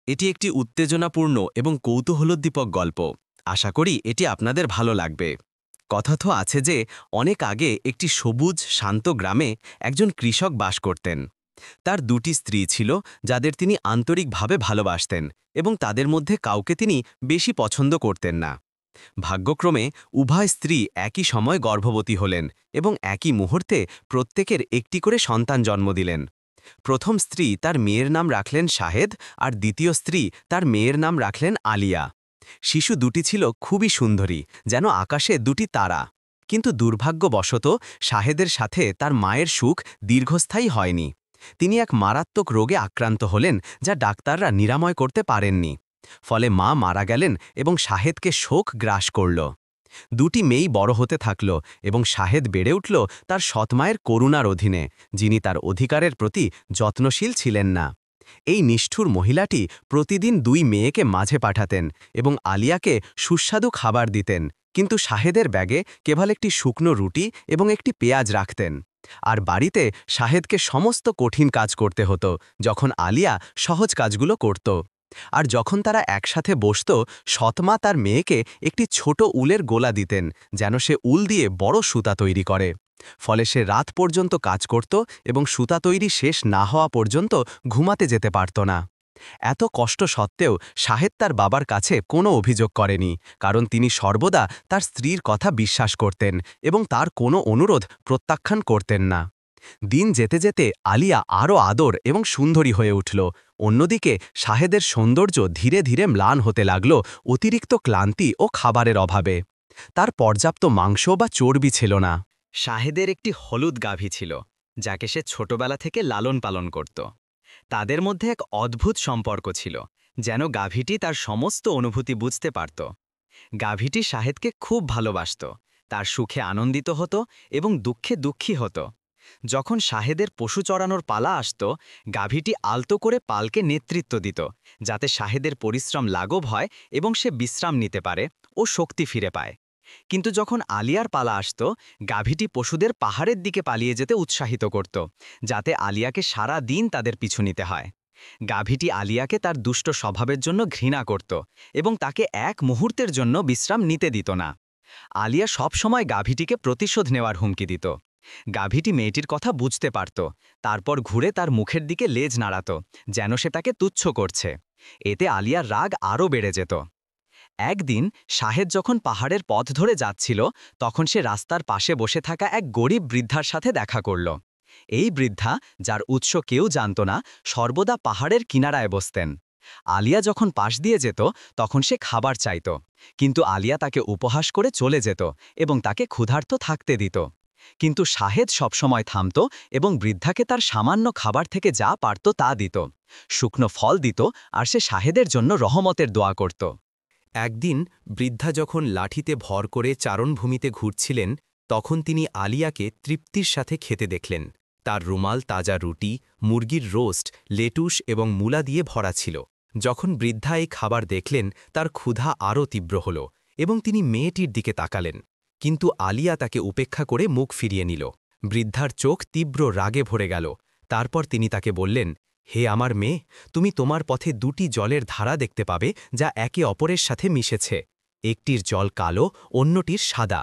এটি একটি উত্তেজনাপূর্ণ এবং কৌতূহলোদ্দীপক গল্প। আশা করি এটি আপনাদের ভালো লাগবে। কথা তো আছে যে অনেক আগে একটি সবুজ শান্ত গ্রামে একজন কৃষক বাস করতেন। তার দুটি স্ত্রী ছিল, যাদের তিনি আন্তরিকভাবে ভালোবাসতেন এবং তাদের মধ্যে কাউকে তিনি বেশি পছন্দ করতেন না। ভাগ্যক্রমে উভয় স্ত্রী একই সময় গর্ভবতী হলেন এবং একই মুহূর্তে প্রত্যেকের একটি করে সন্তান জন্ম দিলেন। প্রথম স্ত্রী তার মেয়ের নাম রাখলেন শাহেদ, আর দ্বিতীয় স্ত্রী তার মেয়ের নাম রাখলেন আলিয়া। শিশু দুটি ছিল খুবই সুন্দরী, যেন আকাশে দুটি তারা। কিন্তু দুর্ভাগ্যবশত শাহেদের সাথে তার মায়ের সুখ দীর্ঘস্থায়ী হয়নি। তিনি এক মারাত্মক রোগে আক্রান্ত হলেন, যা ডাক্তাররা নিরাময় করতে পারেননি। ফলে মা মারা গেলেন এবং শাহেদকে শোক গ্রাস করল। দুটি মেয়েই বড় হতে থাকল এবং শাহেদ বেড়ে উঠল তার সৎমায়ের করুণার অধীনে, যিনি তার অধিকারের প্রতি যত্নশীল ছিলেন না। এই নিষ্ঠুর মহিলাটি প্রতিদিন দুই মেয়েকে মাঝে পাঠাতেন এবং আলিয়াকে সুস্বাদু খাবার দিতেন, কিন্তু শাহেদের ব্যাগে কেবল একটি শুকনো রুটি এবং একটি পেঁয়াজ রাখতেন। আর বাড়িতে শাহেদকে সমস্ত কঠিন কাজ করতে হতো, যখন আলিয়া সহজ কাজগুলো করত। আর যখন তারা একসাথে বসত, সৎমা তার মেয়েকে একটি ছোট উলের গোলা দিতেন, যেন সে উল দিয়ে বড় সুতা তৈরি করে। ফলে সে রাত পর্যন্ত কাজ করত এবং সুতা তৈরি শেষ না হওয়া পর্যন্ত ঘুমাতে যেতে পারত না। এত কষ্ট সত্ত্বেও শাহেদ তার বাবার কাছে কোনো অভিযোগ করেনি, কারণ তিনি সর্বদা তার স্ত্রীর কথা বিশ্বাস করতেন এবং তার কোনো অনুরোধ প্রত্যাখ্যান করতেন না। দিন যেতে যেতে আলিয়া আরও আদর এবং সুন্দরী হয়ে উঠল। অন্যদিকে শাহেদের সৌন্দর্য ধীরে ধীরে ম্লান হতে লাগল অতিরিক্ত ক্লান্তি ও খাবারের অভাবে। তার পর্যাপ্ত মাংস বা চর্বি ছিল না। শাহেদের একটি হলুদ গাভী ছিল, যাকে সে ছোটবেলা থেকে লালন পালন করত। তাদের মধ্যে এক অদ্ভুত সম্পর্ক ছিল, যেন গাভীটি তার সমস্ত অনুভূতি বুঝতে পারত। গাভীটি শাহেদকে খুব ভালোবাসত, তার সুখে আনন্দিত হতো এবং দুঃখে দুঃখী হতো। যখন শাহেদের পশু চড়ানোর পালা আসত, গাভীটি আলতো করে পালকে নেতৃত্ব দিত, যাতে শাহেদের পরিশ্রম লাঘব হয় এবং সে বিশ্রাম নিতে পারে ও শক্তি ফিরে পায়। কিন্তু যখন আলিয়ার পালা আসত, গাভীটি পশুদের পাহাড়ের দিকে পালিয়ে যেতে উৎসাহিত করত, যাতে আলিয়াকে সারা দিন তাদের পিছু নিতে হয়। গাভীটি আলিয়াকে তার দুষ্ট স্বভাবের জন্য ঘৃণা করত এবং তাকে এক মুহূর্তের জন্য বিশ্রাম নিতে দিত না। আলিয়া সবসময় গাভীটিকে প্রতিশোধ নেওয়ার হুমকি দিত। গাভীটি মেয়েটির কথা বুঝতে পারত, তারপর ঘুরে তার মুখের দিকে লেজ নাড়াত, যেন সে তাকে তুচ্ছ করছে। এতে আলিয়ার রাগ আরও বেড়ে যেত। একদিন শাহেদ যখন পাহাড়ের পথ ধরে যাচ্ছিল, তখন সে রাস্তার পাশে বসে থাকা এক গরিব বৃদ্ধার সাথে দেখা করল। এই বৃদ্ধা, যার উৎস কেউ জানত না, সর্বদা পাহাড়ের কিনারায় বসতেন। আলিয়া যখন পাশ দিয়ে যেত, তখন সে খাবার চাইত, কিন্তু আলিয়া তাকে উপহাস করে চলে যেত এবং তাকে ক্ষুধার্ত থাকতে দিত। কিন্তু শাহেদ সবসময় থামত এবং বৃদ্ধাকে তার সামান্য খাবার থেকে যা পারত তা দিত। শুকনো ফল দিত, আর সে শাহেদের জন্য রহমতের দোয়া করত। একদিন বৃদ্ধা যখন লাঠিতে ভর করে চারণভূমিতে ঘুরছিলেন, তখন তিনি আলিয়াকে তৃপ্তির সাথে খেতে দেখলেন। তার রুমাল তাজা রুটি, মুরগির রোস্ট, লেটুস এবং মূলা দিয়ে ভরা ছিল। যখন বৃদ্ধা এই খাবার দেখলেন, তার ক্ষুধা আরও তীব্র হল এবং তিনি মেয়েটির দিকে তাকালেন। কিন্তু আলিয়া তাকে উপেক্ষা করে মুখ ফিরিয়ে নিল। বৃদ্ধার চোখ তীব্র রাগে ভরে গেল। তারপর তিনি তাকে বললেন, হে আমার মেয়ে, তুমি তোমার পথে দুটি জলের ধারা দেখতে পাবে, যা একে অপরের সাথে মিশেছে। একটির জল কালো, অন্যটির সাদা।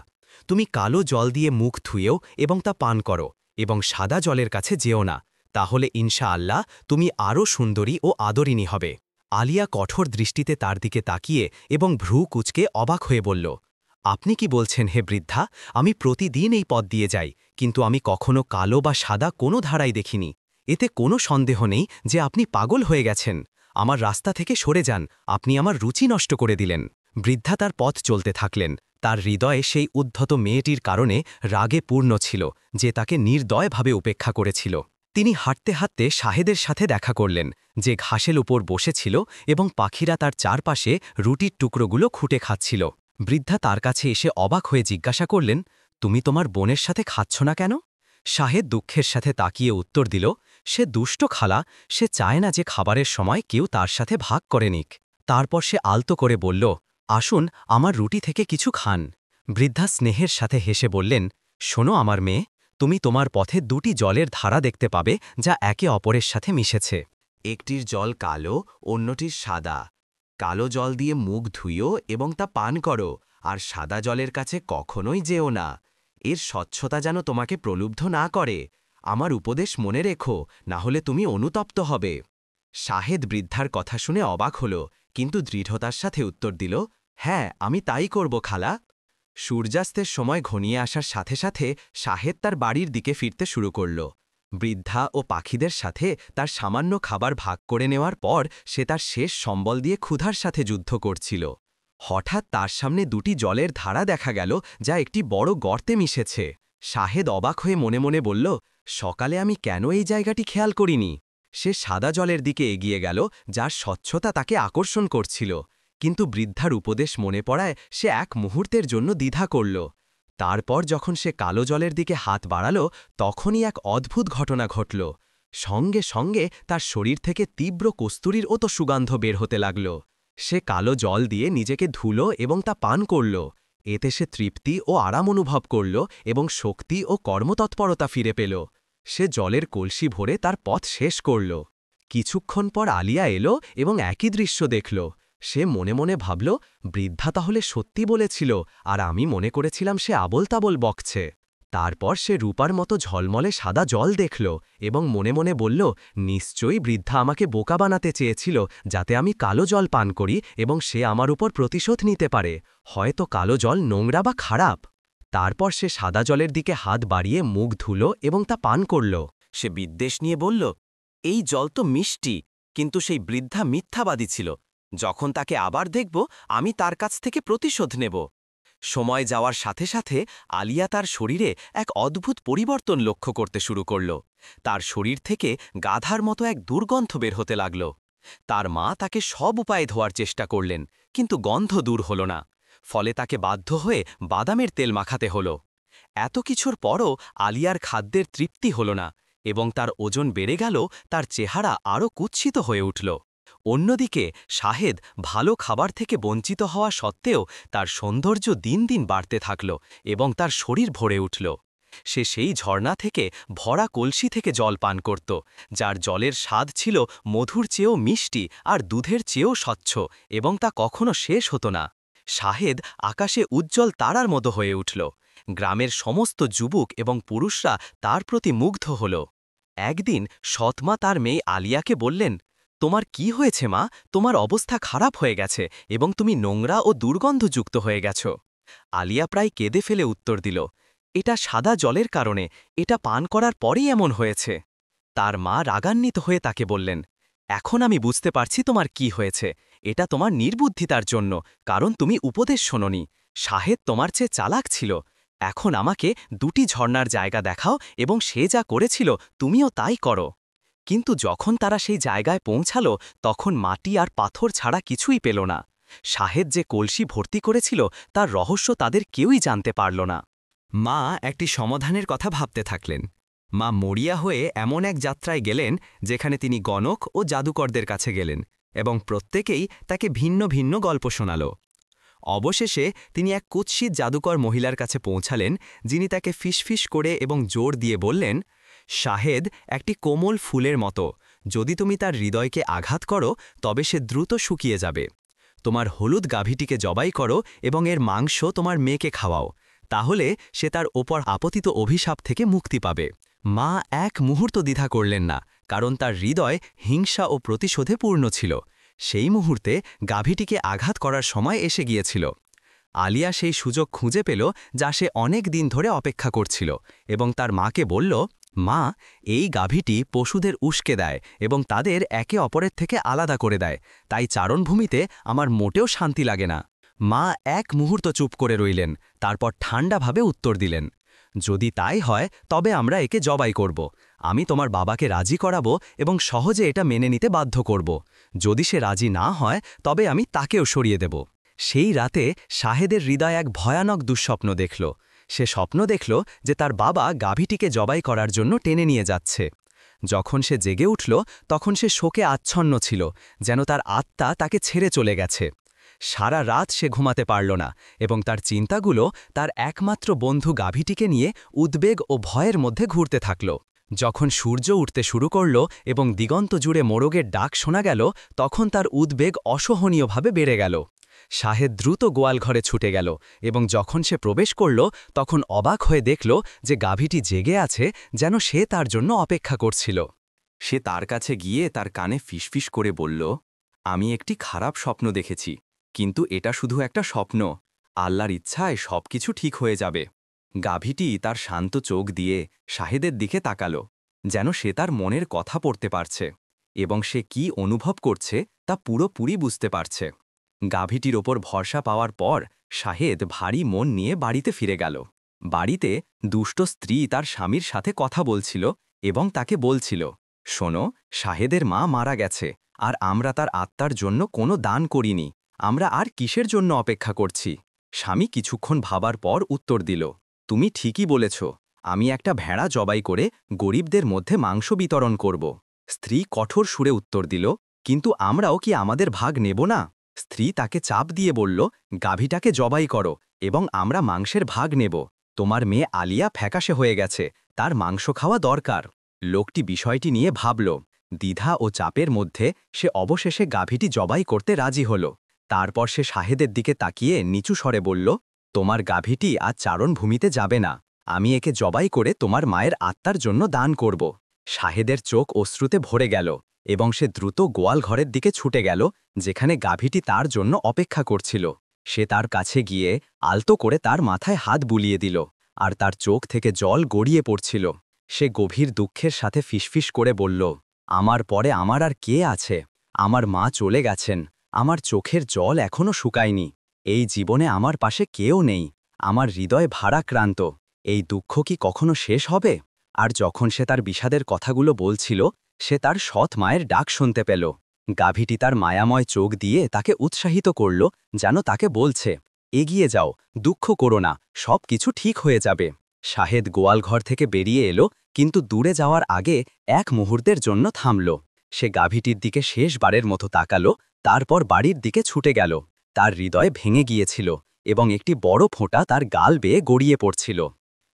তুমি কালো জল দিয়ে মুখ ধুয়েও এবং তা পান করো, এবং সাদা জলের কাছে যেও না। তাহলে ইনশাআল্লাহ তুমি আরও সুন্দরী ও আদরিণী হবে। আলিয়া কঠোর দৃষ্টিতে তার দিকে তাকিয়ে এবং ভ্রু কুঁচকে অবাক হয়ে বলল, আপনি কি বলছেন হে বৃদ্ধা? আমি প্রতিদিন এই পথ দিয়ে যাই, কিন্তু আমি কখনো কালো বা সাদা কোনো ধারাই দেখিনি। এতে কোনো সন্দেহ নেই যে আপনি পাগল হয়ে গেছেন। আমার রাস্তা থেকে সরে যান, আপনি আমার রুচি নষ্ট করে দিলেন। বৃদ্ধা তার পথ চলতে থাকলেন। তার হৃদয়ে সেই উদ্ধত মেয়েটির কারণে রাগে পূর্ণ ছিল, যে তাকে নির্দয়ভাবে উপেক্ষা করেছিল। তিনি হাঁটতে হাঁটতে শাহেদের সাথে দেখা করলেন, যে ঘাসের উপর বসেছিল এবং পাখিরা তার চারপাশে রুটির টুকরোগুলো খুঁটে খাচ্ছিল। বৃদ্ধা তার কাছে এসে অবাক হয়ে জিজ্ঞাসা করলেন, তুমি তোমার বোনের সাথে খাচ্ছ না কেন? শাহেদ দুঃখের সাথে তাকিয়ে উত্তর দিল, সে দুষ্ট খালা, সে চায় না যে খাবারের সময় কেউ তার সাথে ভাগ করে নিক। তারপর সে আলতো করে বলল, আসুন আমার রুটি থেকে কিছু খান। বৃদ্ধা স্নেহের সাথে হেসে বললেন, শোনো আমার মেয়ে, তুমি তোমার পথে দুটি জলের ধারা দেখতে পাবে, যা একে অপরের সাথে মিশেছে। একটির জল কালো, অন্যটির সাদা। কালো জল দিয়ে মুখ ধুইও এবং তা পান করো, আর সাদা জলের কাছে কখনোই যেও না। এর স্বচ্ছতা যেন তোমাকে প্রলুব্ধ না করে। আমার উপদেশ মনে রেখো, না হলে তুমি অনুতপ্ত হবে। শাহেদ বৃদ্ধার কথা শুনে অবাক হল, কিন্তু দৃঢ়তার সাথে উত্তর দিল, হ্যাঁ, আমি তাই করব খালা। সূর্যাস্তের সময় ঘনিয়ে আসার সাথে সাথে শাহেদ তার বাড়ির দিকে ফিরতে শুরু করল। বৃদ্ধা ও পাখিদের সাথে তার সামান্য খাবার ভাগ করে নেওয়ার পর সে তার শেষ সম্বল দিয়ে ক্ষুধার সাথে যুদ্ধ করছিল। হঠাৎ তার সামনে দুটি জলের ধারা দেখা গেল, যা একটি বড় গর্তে মিশেছে। শাহেদ অবাক হয়ে মনে মনে বলল, সকালে আমি কেন এই জায়গাটি খেয়াল করিনি। সে সাদা জলের দিকে এগিয়ে গেল, যার স্বচ্ছতা তাকে আকর্ষণ করছিল। কিন্তু বৃদ্ধার উপদেশ মনে পড়ায় সে এক মুহূর্তের জন্য দ্বিধা করল। তারপর যখন সে কালো জলের দিকে হাত বাড়াল, তখনই এক অদ্ভুত ঘটনা ঘটল। সঙ্গে সঙ্গে তার শরীর থেকে তীব্র কস্তুরীর ওতো সুগন্ধ বের হতে লাগল। সে কালো জল দিয়ে নিজেকে ধুল এবং তা পান করল। এতে সে তৃপ্তি ও আরাম অনুভব করল এবং শক্তি ও কর্মতৎপরতা ফিরে পেল। সে জলের কলসি ভরে তার পথ শেষ করল। কিছুক্ষণ পর আলিয়া এলো এবং একই দৃশ্য দেখল। সে মনে মনে ভাবল, বৃদ্ধা তাহলে সত্যি বলেছিল, আর আমি মনে করেছিলাম সে আবোল তাবোল বকছে। তারপর সে রূপার মতো ঝলমলে সাদা জল দেখল এবং মনে মনে বলল, নিশ্চয়ই বৃদ্ধা আমাকে বোকা বানাতে চেয়েছিল, যাতে আমি কালো জল পান করি এবং সে আমার উপর প্রতিশোধ নিতে পারে। হয়তো কালো জল নোংরা বা খারাপ। তারপর সে সাদা জলের দিকে হাত বাড়িয়ে মুখ ধুল এবং তা পান করল। সে বিদ্বেষ নিয়ে বলল, এই জল তো মিষ্টি, কিন্তু সেই বৃদ্ধা মিথ্যাবাদী ছিল। যখন তাকে আবার দেখব, আমি তার কাছ থেকে প্রতিশোধ নেব। সময় যাওয়ার সাথে সাথে আলিয়া তার শরীরে এক অদ্ভুত পরিবর্তন লক্ষ্য করতে শুরু করল। তার শরীর থেকে গাধার মতো এক দুর্গন্ধ বের হতে লাগল। তার মা তাকে সব উপায়ে ধোয়ার চেষ্টা করলেন, কিন্তু গন্ধ দূর হল না। ফলে তাকে বাধ্য হয়ে বাদামের তেল মাখাতে হল। এত কিছুর পরও আলিয়ার খাদ্যের তৃপ্তি হল না এবং তার ওজন বেড়ে গেল, তার চেহারা আরও কুৎসিত হয়ে উঠল। অন্যদিকে শাহেদ ভালো খাবার থেকে বঞ্চিত হওয়া সত্ত্বেও তার সৌন্দর্য দিন দিন বাড়তে থাকল এবং তার শরীর ভরে উঠল। সে সেই ঝর্ণা থেকে ভরা কলসি থেকে জল পান করত, যার জলের স্বাদ ছিল মধুর চেয়েও মিষ্টি আর দুধের চেয়েও স্বচ্ছ, এবং তা কখনো শেষ হতো না। শাহেদ আকাশে উজ্জ্বল তারার মতো হয়ে উঠল। গ্রামের সমস্ত যুবক এবং পুরুষরা তার প্রতি মুগ্ধ হল। একদিন সৎমা তার মেয়ে আলিয়াকে বললেন, তোমার কি হয়েছে মা? তোমার অবস্থা খারাপ হয়ে গেছে এবং তুমি নোংরা ও দুর্গন্ধযুক্ত হয়ে গেছ। আলিয়া প্রায় কেঁদে ফেলে উত্তর দিল, এটা সাদা জলের কারণে, এটা পান করার পরেই এমন হয়েছে। তার মা রাগান্বিত হয়ে তাকে বললেন, এখন আমি বুঝতে পারছি তোমার কি হয়েছে। এটা তোমার নির্বুদ্ধিতার জন্য, কারণ তুমি উপদেশ শোনোনি। শাহেদ তোমার চেয়ে চালাক ছিল। এখন আমাকে দুটি ঝর্ণার জায়গা দেখাও এবং সে যা করেছিল তুমিও তাই করো। কিন্তু যখন তারা সেই জায়গায় পৌঁছাল, তখন মাটি আর পাথর ছাড়া কিছুই পেল না। শাহেদ যে কলসি ভর্তি করেছিল তার রহস্য তাদের কেউই জানতে পারল না। মা একটি সমাধানের কথা ভাবতে থাকলেন। মা মরিয়া হয়ে এমন এক যাত্রায় গেলেন, যেখানে তিনি গণক ও জাদুকরদের কাছে গেলেন এবং প্রত্যেকেই তাকে ভিন্ন ভিন্ন গল্প শোনাল। অবশেষে তিনি এক কুৎসিত জাদুকর মহিলার কাছে পৌঁছালেন, যিনি তাকে ফিসফিস করে এবং জোর দিয়ে বললেন, শাহেদ একটি কোমল ফুলের মতো। যদি তুমি তার হৃদয়কে আঘাত করো, তবে সে দ্রুত শুকিয়ে যাবে। তোমার হলুদ গাভীটিকে জবাই করো এবং এর মাংস তোমার মেয়েকে খাওয়াও। তাহলে সে তার ওপর আপতিত অভিশাপ থেকে মুক্তি পাবে। মা এক মুহূর্ত দ্বিধা করলেন না, কারণ তার হৃদয় হিংসা ও প্রতিশোধে পূর্ণ ছিল। সেই মুহূর্তে গাভীটিকে আঘাত করার সময় এসে গিয়েছিল। আলিয়া সেই সুযোগ খুঁজে পেল, যা সে অনেক দিন ধরে অপেক্ষা করছিল, এবং তার মাকে বলল, মা, এই গাভীটি পশুদের উস্কে দেয় এবং তাদের একে অপরের থেকে আলাদা করে দেয়, তাই চারণভূমিতে আমার মোটেও শান্তি লাগে না। মা এক মুহূর্ত চুপ করে রইলেন, তারপর ঠান্ডাভাবে উত্তর দিলেন, যদি তাই হয় তবে আমরা একে জবাই করব। আমি তোমার বাবাকে রাজি করাবো এবং সহজে এটা মেনে নিতে বাধ্য করব। যদি সে রাজি না হয়, তবে আমি তাকেও সরিয়ে দেব। সেই রাতে শাহেদের হৃদয় এক ভয়ানক দুঃস্বপ্ন দেখল। সে স্বপ্ন দেখল যে তার বাবা গাভীটিকে জবাই করার জন্য টেনে নিয়ে যাচ্ছে। যখন সে জেগে উঠল, তখন সে শোকে আচ্ছন্ন ছিল, যেন তার আত্মা তাকে ছেড়ে চলে গেছে। সারা রাত সে ঘুমাতে পারল না এবং তার চিন্তাগুলো তার একমাত্র বন্ধু গাভীটিকে নিয়ে উদ্বেগ ও ভয়ের মধ্যে ঘুরতে থাকল। যখন সূর্য উঠতে শুরু করল এবং দিগন্ত জুড়ে মোরগের ডাক শোনা গেল, তখন তার উদ্বেগ অসহনীয়ভাবে বেড়ে গেল। শাহেদ দ্রুত গোয়ালঘরে ছুটে গেল এবং যখন সে প্রবেশ করল, তখন অবাক হয়ে দেখল যে গাভীটি জেগে আছে, যেন সে তার জন্য অপেক্ষা করছিল। সে তার কাছে গিয়ে তার কানে ফিসফিস করে বলল, আমি একটি খারাপ স্বপ্ন দেখেছি, কিন্তু এটা শুধু একটা স্বপ্ন। আল্লাহর ইচ্ছায় সবকিছু ঠিক হয়ে যাবে। গাভীটি তার শান্ত চোখ দিয়ে শাহেদের দিকে তাকালো, যেন সে তার মনের কথা পড়তে পারছে এবং সে কি অনুভব করছে তা পুরোপুরি বুঝতে পারছে। গাভীটির ওপর ভরসা পাওয়ার পর শাহেদ ভারী মন নিয়ে বাড়িতে ফিরে গেল। বাড়িতে দুষ্ট স্ত্রী তার স্বামীর সাথে কথা বলছিল এবং তাকে বলছিল, শোনো, শাহেদের মা মারা গেছে, আর আমরা তার আত্মার জন্য কোনো দান করিনি। আমরা আর কিসের জন্য অপেক্ষা করছি? স্বামী কিছুক্ষণ ভাবার পর উত্তর দিল, তুমি ঠিকই বলেছ, আমি একটা ভেড়া জবাই করে গরিবদের মধ্যে মাংস বিতরণ করব। স্ত্রী কঠোর সুরে উত্তর দিল, কিন্তু আমরাও কি আমাদের ভাগ নেব না? স্ত্রী তাকে চাপ দিয়ে বলল, গাভীটাকে জবাই করো এবং আমরা মাংসের ভাগ নেব। তোমার মেয়ে আলিয়া ফ্যাকাশে হয়ে গেছে, তার মাংস খাওয়া দরকার। লোকটি বিষয়টি নিয়ে ভাবল। দ্বিধা ও চাপের মধ্যে সে অবশেষে গাভীটি জবাই করতে রাজি হল। তারপর সে শাহেদের দিকে তাকিয়ে নিচু স্বরে বলল, তোমার গাভীটি আজ চারণভূমিতে যাবে না। আমি একে জবাই করে তোমার মায়ের আত্মার জন্য দান করব। শাহেদের চোখ অশ্রুতে ভরে গেল এবং সে দ্রুত গোয়াল ঘরের দিকে ছুটে গেল, যেখানে গাভীটি তার জন্য অপেক্ষা করছিল। সে তার কাছে গিয়ে আলতো করে তার মাথায় হাত বুলিয়ে দিল, আর তার চোখ থেকে জল গড়িয়ে পড়ছিল। সে গভীর দুঃখের সাথে ফিসফিস করে বলল, আমার পরে আমার আর কে আছে? আমার মা চলে গেছেন, আমার চোখের জল এখনও শুকায়নি। এই জীবনে আমার পাশে কেউ নেই, আমার হৃদয় ভারাক্রান্ত। এই দুঃখ কি কখনো শেষ হবে? আর যখন সে তার বিষাদের কথাগুলো বলছিল, সে তার সৎ মায়ের ডাক শুনতে পেল। গাভীটি তার মায়াময় চোখ দিয়ে তাকে উৎসাহিত করল, যেন তাকে বলছে, এগিয়ে যাও, দুঃখ করো না, সব কিছু ঠিক হয়ে যাবে। শাহেদ গোয়ালঘর থেকে বেরিয়ে এলো, কিন্তু দূরে যাওয়ার আগে এক মুহূর্তের জন্য থামল। সে গাভীটির দিকে শেষবারের মতো তাকালো, তারপর বাড়ির দিকে ছুটে গেল। তার হৃদয় ভেঙে গিয়েছিল এবং একটি বড় ফোঁটা তার গাল বেয়ে গড়িয়ে পড়ছিল।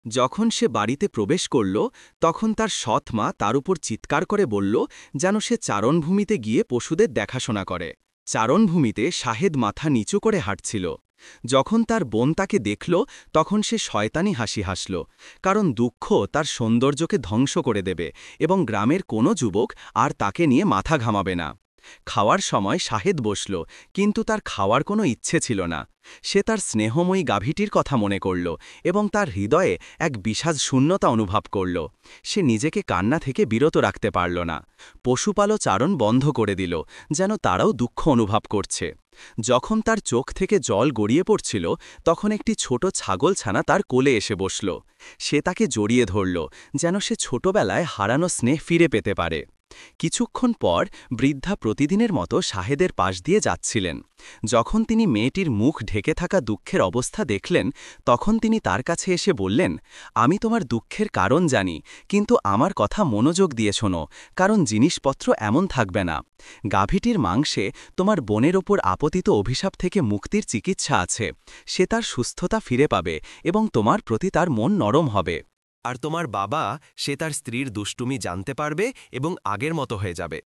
যখন সে বাড়িতে প্রবেশ করল, তখন তার সৎ মা তার উপর চিৎকার করে বলল, যেন সে চারণভূমিতে গিয়ে পশুদের দেখাশোনা করে। চারণভূমিতে শাহেদ মাথা নিচু করে হাঁটছিল। যখন তার বোন তাকে দেখল, তখন সে শয়তানি হাসি হাসল, কারণ দুঃখ তার সৌন্দর্যকে ধ্বংস করে দেবে এবং গ্রামের কোনো যুবক আর তাকে নিয়ে মাথা ঘামাবে না। খাওয়ার সময় শাহেদ বসল, কিন্তু তার খাওয়ার কোনো ইচ্ছে ছিল না। সে তার স্নেহময়ী গাভীটির কথা মনে করল এবং তার হৃদয়ে এক বিষাদ শূন্যতা অনুভব করল। সে নিজেকে কান্না থেকে বিরত রাখতে পারল না। পশুপালও চারণ বন্ধ করে দিল, যেন তারাও দুঃখ অনুভব করছে। যখন তার চোখ থেকে জল গড়িয়ে পড়ছিল, তখন একটি ছোট ছাগলছানা তার কোলে এসে বসল। সে তাকে জড়িয়ে ধরল, যেন সে ছোটবেলায় হারানো স্নেহ ফিরে পেতে পারে। কিছুক্ষণ পর বৃদ্ধা প্রতিদিনের মতো শাহেদের পাশ দিয়ে যাচ্ছিলেন। যখন তিনি মেয়েটির মুখ ঢেকে থাকা দুঃখের অবস্থা দেখলেন, তখন তিনি তার কাছে এসে বললেন, আমি তোমার দুঃখের কারণ জানি, কিন্তু আমার কথা মনোযোগ দিয়ে শোনো, কারণ জিনিসপত্র এমন থাকবে না। গাভীটির মাংসে তোমার বোনের ওপর আপতিত অভিশাপ থেকে মুক্তির চিকিৎসা আছে। সে তার সুস্থতা ফিরে পাবে এবং তোমার প্রতি তার মন নরম হবে। আর তোমার বাবা, সে তার স্ত্রীর দুষ্টুমি জানতে পারবে এবং আগের মতো হয়ে যাবে।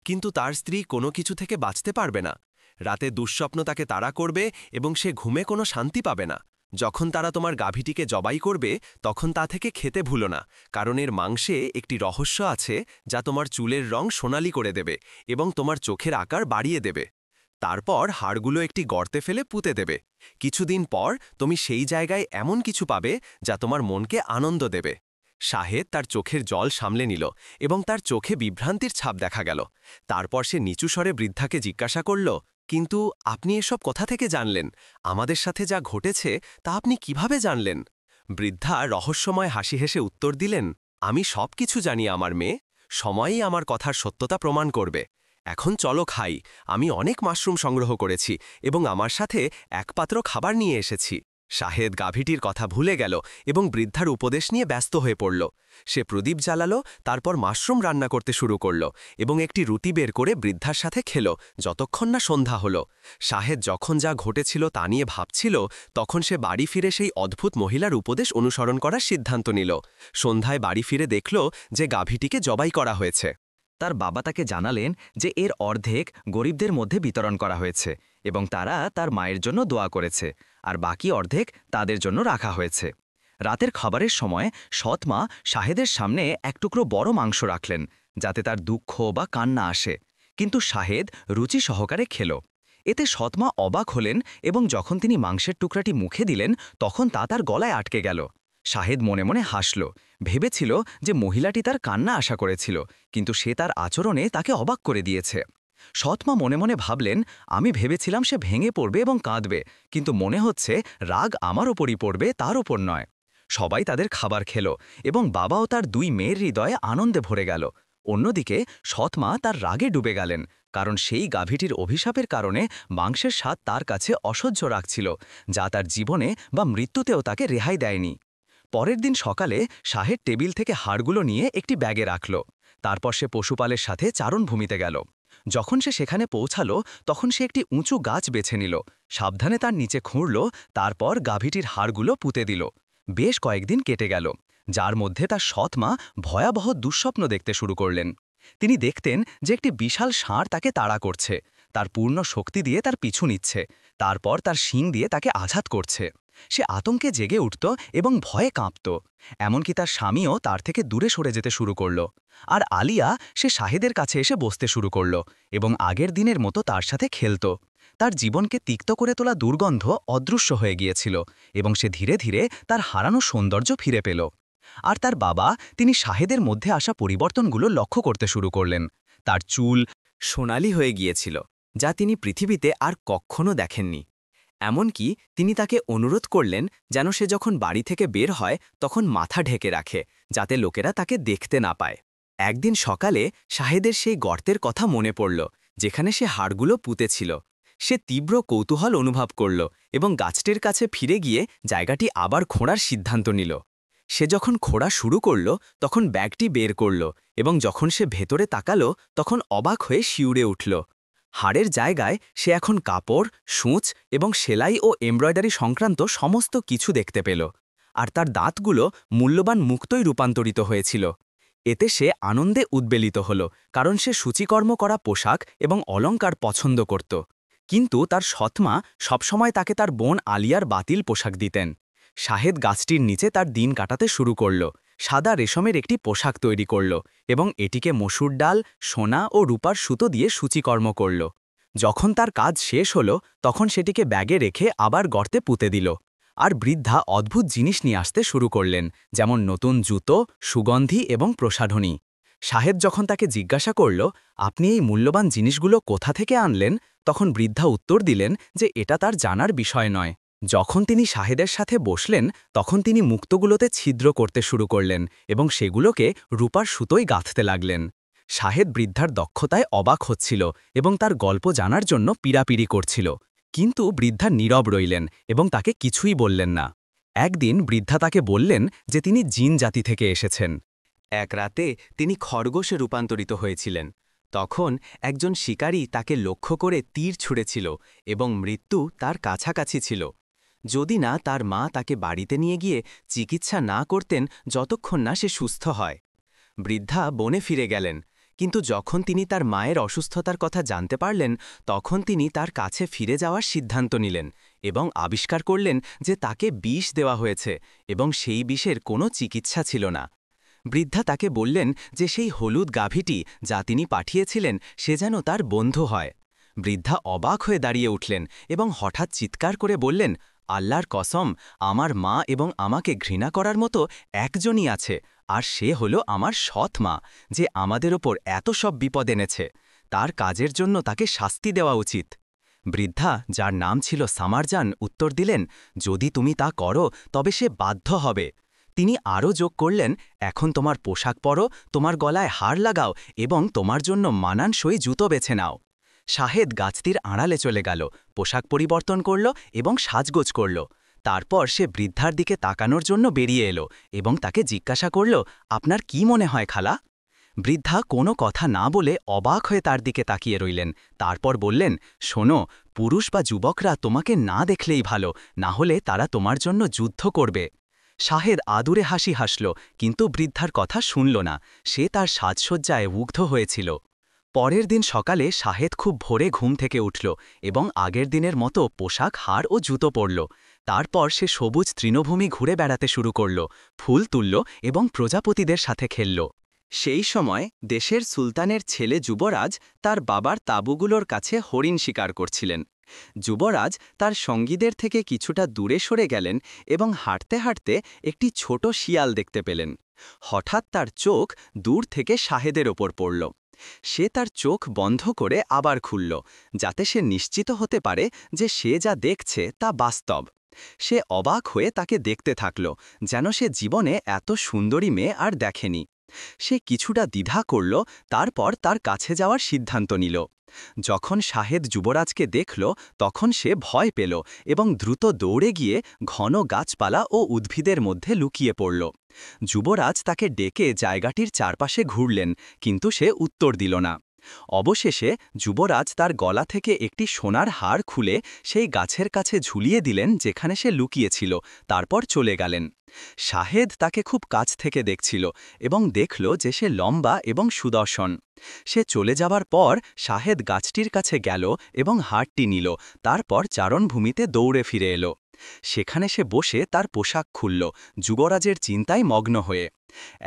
কিন্তু তার স্ত্রী কোনো কিছু থেকে বাঁচতে পারবে না। রাতে দুঃস্বপ্ন তাকে তাড়া করবে এবং সে ঘুমে কোনো শান্তি পাবে না। যখন তারা তোমার গাভীটিকে জবাই করবে, তখন তা থেকে খেতে ভুলো না, কারণ এর মাংসে একটি রহস্য আছে যা তোমার চুলের রং সোনালি করে দেবে এবং তোমার চোখের আকার বাড়িয়ে দেবে। তারপর হাড়গুলো একটি গর্তে ফেলে পুঁতে দেবে। কিছুদিন পর তুমি সেই জায়গায় এমন কিছু পাবে যা তোমার মনকে আনন্দ দেবে। শাহেদ তার চোখের জল সামলে নিল এবং তার চোখে বিভ্রান্তির ছাপ দেখা গেল। তারপর সে নিচু স্বরে বৃদ্ধাকে জিজ্ঞাসা করল, কিন্তু আপনি এসব কোথা থেকে জানলেন? আমাদের সাথে যা ঘটেছে তা আপনি কিভাবে জানলেন? বৃদ্ধা রহস্যময় হাসি হেসে উত্তর দিলেন, আমি সব কিছু জানি আমার মেয়ে, সময়ই আমার কথার সত্যতা প্রমাণ করবে। এখন চলো খাই, আমি অনেক মাশরুম সংগ্রহ করেছি এবং আমার সাথে এক পাত্র খাবার নিয়ে এসেছি। শাহেদ গাভীটির কথা ভুলে গেল এবং বৃদ্ধার উপদেশ নিয়ে ব্যস্ত হয়ে পড়ল। সে প্রদীপ জ্বালালো, তারপর মাশরুম রান্না করতে শুরু করল এবং একটি রুটি বের করে বৃদ্ধার সাথে খেল যতক্ষণ না সন্ধ্যা হল। শাহেদ যখন যা ঘটেছিল তা নিয়ে ভাবছিল, তখন সে বাড়ি ফিরে সেই অদ্ভুত মহিলার উপদেশ অনুসরণ করার সিদ্ধান্ত নিল। সন্ধ্যায় বাড়ি ফিরে দেখল যে গাভীটিকে জবাই করা হয়েছে। তার বাবা তাকে জানালেন যে এর অর্ধেক গরিবদের মধ্যে বিতরণ করা হয়েছে এবং তারা তার মায়ের জন্য দোয়া করেছে, আর বাকি অর্ধেক তাদের জন্য রাখা হয়েছে। রাতের খাবারের সময় সৎ মা শাহেদের সামনে এক টুকরো বড় মাংস রাখলেন, যাতে তার দুঃখ বা কান্না আসে, কিন্তু শাহেদ রুচি সহকারে খেল। এতে সৎমা অবাক হলেন এবং যখন তিনি মাংসের টুকরাটি মুখে দিলেন তখন তা তার গলায় আটকে গেল। শাহেদ মনে মনে হাসল, ভেবেছিল যে মহিলাটি তার কান্না আশা করেছিল, কিন্তু সে তার আচরণে তাকে অবাক করে দিয়েছে। সৎমা মনে মনে ভাবলেন, আমি ভেবেছিলাম সে ভেঙে পড়বে এবং কাঁদবে, কিন্তু মনে হচ্ছে রাগ আমার ওপরই পড়বে, তার ওপর নয়। সবাই তাদের খাবার খেল এবং বাবাও তার দুই মেয়ের হৃদয়ে আনন্দে ভরে গেল। অন্যদিকে সৎমা তার রাগে ডুবে গেলেন, কারণ সেই গাভীটির অভিশাপের কারণে মাংসের স্বাদ তার কাছে অসহ্য রাখছিল, যা তার জীবনে বা মৃত্যুতেও তাকে রেহাই দেয়নি। পরের দিন সকালে শাহেদ টেবিল থেকে হাড়গুলো নিয়ে একটি ব্যাগে রাখল। তারপর সে পশুপালের সাথে চারণভূমিতে গেল। যখন সে সেখানে পৌঁছালো তখন সে একটি উঁচু গাছ বেছে নিল, সাবধানে তার নিচে খুঁড়ল, তারপর গাভীটির হাড়গুলো পুঁতে দিল। বেশ কয়েকদিন কেটে গেল, যার মধ্যে তার সৎ মা ভয়াবহ দুঃস্বপ্ন দেখতে শুরু করলেন। তিনি দেখতেন যে একটি বিশাল ষাঁড় তাকে তাড়া করছে, তার পূর্ণ শক্তি দিয়ে তার পিছু নিচ্ছে, তারপর তার শিং দিয়ে তাকে আঘাত করছে। সে আতঙ্কে জেগে উঠত এবং ভয়ে কাঁপত। এমনকি তার স্বামীও তার থেকে দূরে সরে যেতে শুরু করল। আর আলিয়া সে শাহেদের কাছে এসে বসতে শুরু করল এবং আগের দিনের মতো তার সাথে খেলত। তার জীবনকে তিক্ত করে তোলা দুর্গন্ধ অদৃশ্য হয়ে গিয়েছিল এবং সে ধীরে ধীরে তার হারানো সৌন্দর্য ফিরে পেল। আর তার বাবা, তিনি শাহেদের মধ্যে আসা পরিবর্তনগুলো লক্ষ্য করতে শুরু করলেন। তার চুল সোনালি হয়ে গিয়েছিল, যা তিনি পৃথিবীতে আর কখনো দেখেননি। এমনকি তিনি তাকে অনুরোধ করলেন যেন সে যখন বাড়ি থেকে বের হয় তখন মাথা ঢেকে রাখে, যাতে লোকেরা তাকে দেখতে না পায়। একদিন সকালে শাহেদের সেই গর্তের কথা মনে পড়ল, যেখানে সে হাড়গুলো পুঁতেছিল। সে তীব্র কৌতূহল অনুভব করল এবং গাছটির কাছে ফিরে গিয়ে জায়গাটি আবার খোঁড়ার সিদ্ধান্ত নিল। সে যখন খোঁড়া শুরু করল তখন ব্যাগটি বের করল এবং যখন সে ভেতরে তাকালো তখন অবাক হয়ে শিউরে উঠল। হাড়ের জায়গায় সে এখন কাপড়, সূঁচ এবং সেলাই ও এমব্রয়ডারি সংক্রান্ত সমস্ত কিছু দেখতে পেল, আর তার দাঁতগুলো মূল্যবান মুক্তই রূপান্তরিত হয়েছিল। এতে সে আনন্দে উদ্বেলিত হল, কারণ সে সূচিকর্ম করা পোশাক এবং অলংকার পছন্দ করত। কিন্তু তার সৎমা সবসময় তাকে তার বোন আলিয়ার বাতিল পোশাক দিতেন। শাহেদ গাছটির নিচে তার দিন কাটাতে শুরু করল, সাদা রেশমের একটি পোশাক তৈরি করল এবং এটিকে মসুর ডাল, সোনা ও রূপার সুতো দিয়ে সূচিকর্ম করল। যখন তার কাজ শেষ হল তখন সেটিকে ব্যাগে রেখে আবার গর্তে পুঁতে দিল। আর বৃদ্ধা অদ্ভুত জিনিস নিয়ে আসতে শুরু করলেন, যেমন নতুন জুতো, সুগন্ধি এবং প্রসাধনী। শাহেদ যখন তাকে জিজ্ঞাসা করল, আপনি এই মূল্যবান জিনিসগুলো কোথা থেকে আনলেন, তখন বৃদ্ধা উত্তর দিলেন যে এটা তার জানার বিষয় নয়। যখন তিনি শাহেদের সাথে বসলেন তখন তিনি মুক্তগুলোতে ছিদ্র করতে শুরু করলেন এবং সেগুলোকে রূপার সুতোয় গাঁথতে লাগলেন। শাহেদ বৃদ্ধার দক্ষতায় অবাক হচ্ছিল এবং তার গল্প জানার জন্য পীড়াপিড়ি করছিল, কিন্তু বৃদ্ধা নীরব রইলেন এবং তাকে কিছুই বললেন না। একদিন বৃদ্ধা তাকে বললেন যে তিনি জিন জাতি থেকে এসেছেন। এক রাতে তিনি খরগোশে রূপান্তরিত হয়েছিলেন। তখন একজন শিকারী তাকে লক্ষ্য করে তীর ছুঁড়েছিল এবং মৃত্যু তার কাছাকাছি ছিল, যদি না তার মা তাকে বাড়িতে নিয়ে গিয়ে চিকিৎসা না করতেন যতক্ষণ না সে সুস্থ হয়। বৃদ্ধা বনে ফিরে গেলেন, কিন্তু যখন তিনি তার মায়ের অসুস্থতার কথা জানতে পারলেন তখন তিনি তার কাছে ফিরে যাওয়ার সিদ্ধান্ত নিলেন এবং আবিষ্কার করলেন যে তাকে বিষ দেওয়া হয়েছে এবং সেই বিষের কোনো চিকিৎসা ছিল না। বৃদ্ধা তাকে বললেন যে সেই হলুদ গাভীটি যা তিনি পাঠিয়েছিলেন সে যেন তার বন্ধু হয়। বৃদ্ধা অবাক হয়ে দাঁড়িয়ে উঠলেন এবং হঠাৎ চিৎকার করে বললেন, আল্লাহর কসম, আমার মা এবং আমাকে ঘৃণা করার মতো একজনই আছে, আর সে হল আমার সৎ মা, যে আমাদের ওপর এত সব বিপদ এনেছে। তার কাজের জন্য তাকে শাস্তি দেওয়া উচিত। বৃদ্ধা, যার নাম ছিল সামারজান, উত্তর দিলেন, যদি তুমি তা করো তবে সে বাধ্য হবে। তিনি আরও যোগ করলেন, এখন তোমার পোশাক পরো, তোমার গলায় হার লাগাও এবং তোমার জন্য মানানসই জুতো বেছে নাও। শাহেদ গাছটির আড়ালে চলে গেল, পোশাক পরিবর্তন করল এবং সাজগোজ করল। তারপর সে বৃদ্ধার দিকে তাকানোর জন্য বেরিয়ে এলো এবং তাকে জিজ্ঞাসা করল, আপনার কি মনে হয় খালা? বৃদ্ধা কোনো কথা না বলে অবাক হয়ে তার দিকে তাকিয়ে রইলেন। তারপর বললেন, শোনো, পুরুষ বা যুবকরা তোমাকে না দেখলেই ভালো, না হলে তারা তোমার জন্য যুদ্ধ করবে। শাহেদ আদুরে হাসি হাসল, কিন্তু বৃদ্ধার কথা শুনল না। সে তার সাজসজ্জায় মুগ্ধ হয়েছিল। পরের দিন সকালে শাহেদ খুব ভোরে ঘুম থেকে উঠল এবং আগের দিনের মতো পোশাক, হাড় ও জুতো পরল। তারপর সে সবুজ তৃণভূমি ঘুরে বেড়াতে শুরু করল, ফুল তুলল এবং প্রজাপতিদের সাথে খেলল। সেই সময় দেশের সুলতানের ছেলে যুবরাজ তার বাবার তাঁবুগুলোর কাছে হরিণ শিকার করছিলেন। যুবরাজ তার সঙ্গীদের থেকে কিছুটা দূরে সরে গেলেন এবং হাঁটতে হাঁটতে একটি ছোট শিয়াল দেখতে পেলেন। হঠাৎ তার চোখ দূর থেকে শাহেদের ওপর পড়ল। সে তার চোখ বন্ধ করে আবার খুলল, যাতে সে নিশ্চিত হতে পারে যে সে যা দেখছে তা বাস্তব। সে অবাক হয়ে তাকে দেখতে থাকল, যেন সে জীবনে এত সুন্দরী মেয়ে আর দেখেনি। সে কিছুটা দ্বিধা করল, তারপর তার কাছে যাওয়ার সিদ্ধান্ত নিল। যখন শাহেদ যুবরাজকে দেখল, তখন সে ভয় পেল এবং দ্রুত দৌড়ে গিয়ে ঘন গাছপালা ও উদ্ভিদের মধ্যে লুকিয়ে পড়ল। যুবরাজ তাকে ডেকে জায়গাটির চারপাশে ঘুরলেন, কিন্তু সে উত্তর দিল না। অবশেষে যুবরাজ তার গলা থেকে একটি সোনার হার খুলে সেই গাছের কাছে ঝুলিয়ে দিলেন যেখানে সে লুকিয়েছিল, তারপর চলে গেলেন। শাহেদ তাকে খুব কাছ থেকে দেখছিল এবং দেখল যে সে লম্বা এবং সুদর্শন। সে চলে যাবার পর শাহেদ গাছটির কাছে গেল এবং হারটি নিল, তারপর চারণভূমিতে দৌড়ে ফিরে এলো। সেখানে সে বসে তার পোশাক খুলল, যুবরাজের চিন্তায় মগ্ন হয়ে।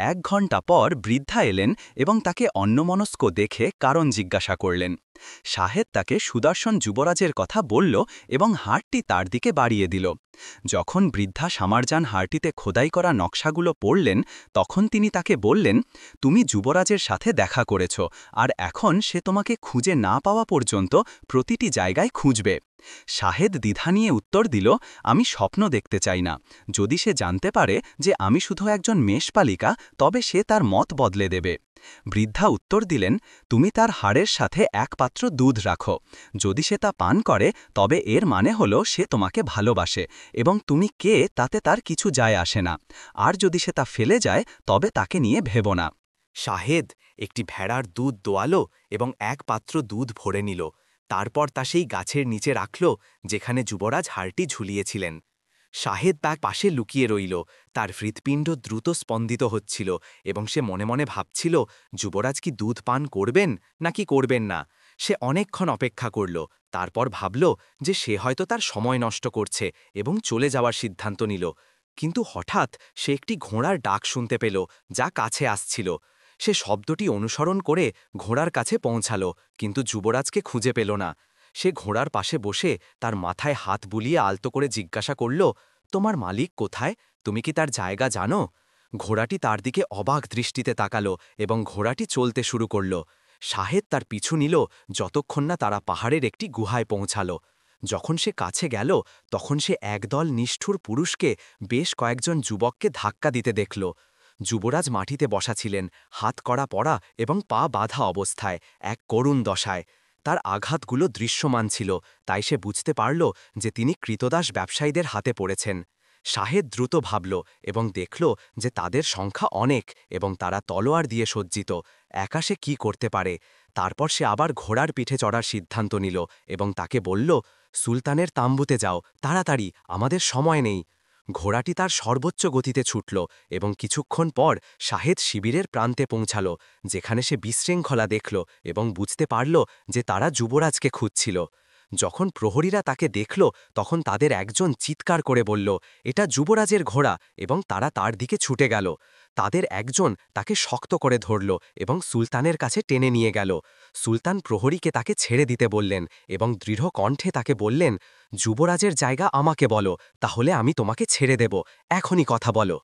1 ঘণ্টা পর বৃদ্ধা এলেন এবং তাকে অন্যমনস্ক দেখে কারণ জিজ্ঞাসা করলেন। শাহেদ তাকে সুদর্শন যুবরাজের কথা বলল এবং হারটি তার দিকে বাড়িয়ে দিল। যখন বৃদ্ধা সামারজান হারটিতে খোদাই করা নকশাগুলো পড়লেন, তখন তিনি তাকে বললেন, তুমি যুবরাজের সাথে দেখা করেছ, আর এখন সে তোমাকে খুঁজে না পাওয়া পর্যন্ত প্রতিটি জায়গায় খুঁজবে। শাহেদ দ্বিধা নিয়ে উত্তর দিল, আমি স্বপ্ন দেখতে চাই না। যদি সে জানতে পারে যে আমি শুধু একজন মেষপালিকা, তবে সে তার মত বদলে দেবে। বৃদ্ধা উত্তর দিলেন, তুমি তার হাড়ের সাথে 1 পাত্র দুধ রাখো। যদি সে তা পান করে, তবে এর মানে হলো সে তোমাকে ভালোবাসে এবং তুমি কে তাতে তার কিছু যায় আসে না। আর যদি সে তা ফেলে যায়, তবে তাকে নিয়ে ভেবো না। শাহেদ একটি ভেড়ার দুধ দোয়ালো এবং 1 পাত্র দুধ ভরে নিল। তারপর তা সেই গাছের নিচে রাখল যেখানে যুবরাজ হারটি ঝুলিয়েছিলেন। শাহেদ তার পাশে লুকিয়ে রইল। তার হৃৎপিণ্ড দ্রুত স্পন্দিত হচ্ছিল এবং সে মনে মনে ভাবছিল, যুবরাজ কি দুধ পান করবেন নাকি করবেন না। সে অনেকক্ষণ অপেক্ষা করল, তারপর ভাবল যে সে হয়তো তার সময় নষ্ট করছে এবং চলে যাওয়ার সিদ্ধান্ত নিল। কিন্তু হঠাৎ সে একটি ঘোড়ার ডাক শুনতে পেল, যা কাছে আসছিল। সে শব্দটি অনুসরণ করে ঘোড়ার কাছে পৌঁছাল, কিন্তু যুবরাজকে খুঁজে পেল না। সে ঘোড়ার পাশে বসে তার মাথায় হাত বুলিয়ে আলতো করে জিজ্ঞাসা করল, তোমার মালিক কোথায়? তুমি কি তার জায়গা জানো? ঘোড়াটি তার দিকে অবাক দৃষ্টিতে তাকালো এবং ঘোড়াটি চলতে শুরু করল। শাহেদ তার পিছু নিল যতক্ষণ না তারা পাহাড়ের একটি গুহায় পৌঁছাল। যখন সে কাছে গেল, তখন সে একদল নিষ্ঠুর পুরুষকে বেশ কয়েকজন যুবককে ধাক্কা দিতে দেখল। যুবরাজ মাটিতে বসা ছিলেন, হাত কড়া পরা এবং পা বাঁধা অবস্থায়, এক করুণ দশায়। তার আঘাতগুলো দৃশ্যমান ছিল, তাই সে বুঝতে পারল যে তিনি কৃতদাস ব্যবসায়ীদের হাতে পড়েছেন। শাহেদ দ্রুত ভাবল এবং দেখল যে তাদের সংখ্যা অনেক এবং তারা তলোয়ার দিয়ে সজ্জিত। একা সে কি করতে পারে? তারপর সে আবার ঘোড়ার পিঠে চড়ার সিদ্ধান্ত নিল এবং তাকে বলল, সুলতানের তাম্বুতে যাও, তাড়াতাড়ি, আমাদের সময় নেই। ঘোড়াটি তার সর্বোচ্চ গতিতে ছুটল এবং কিছুক্ষণ পর শাহেদ শিবিরের প্রান্তে পৌঁছাল, যেখানে সে বিশৃঙ্খলা দেখল এবং বুঝতে পারল যে তারা যুবরাজকে খুঁজছিল। যখন প্রহরীরা তাকে দেখল, তখন তাদের একজন চিৎকার করে বলল, এটা যুবরাজের ঘোড়া, এবং তারা তার দিকে ছুটে গেল। তাদের একজন তাকে শক্ত করে ধরল এবং সুলতানের কাছে টেনে নিয়ে গেল। সুলতান প্রহরীকে তাকে ছেড়ে দিতে বললেন এবং দৃঢ় কণ্ঠে তাকে বললেন, যুবরাজের জায়গা আমাকে বলো, তাহলে আমি তোমাকে ছেড়ে দেব, এখনই কথা বলো।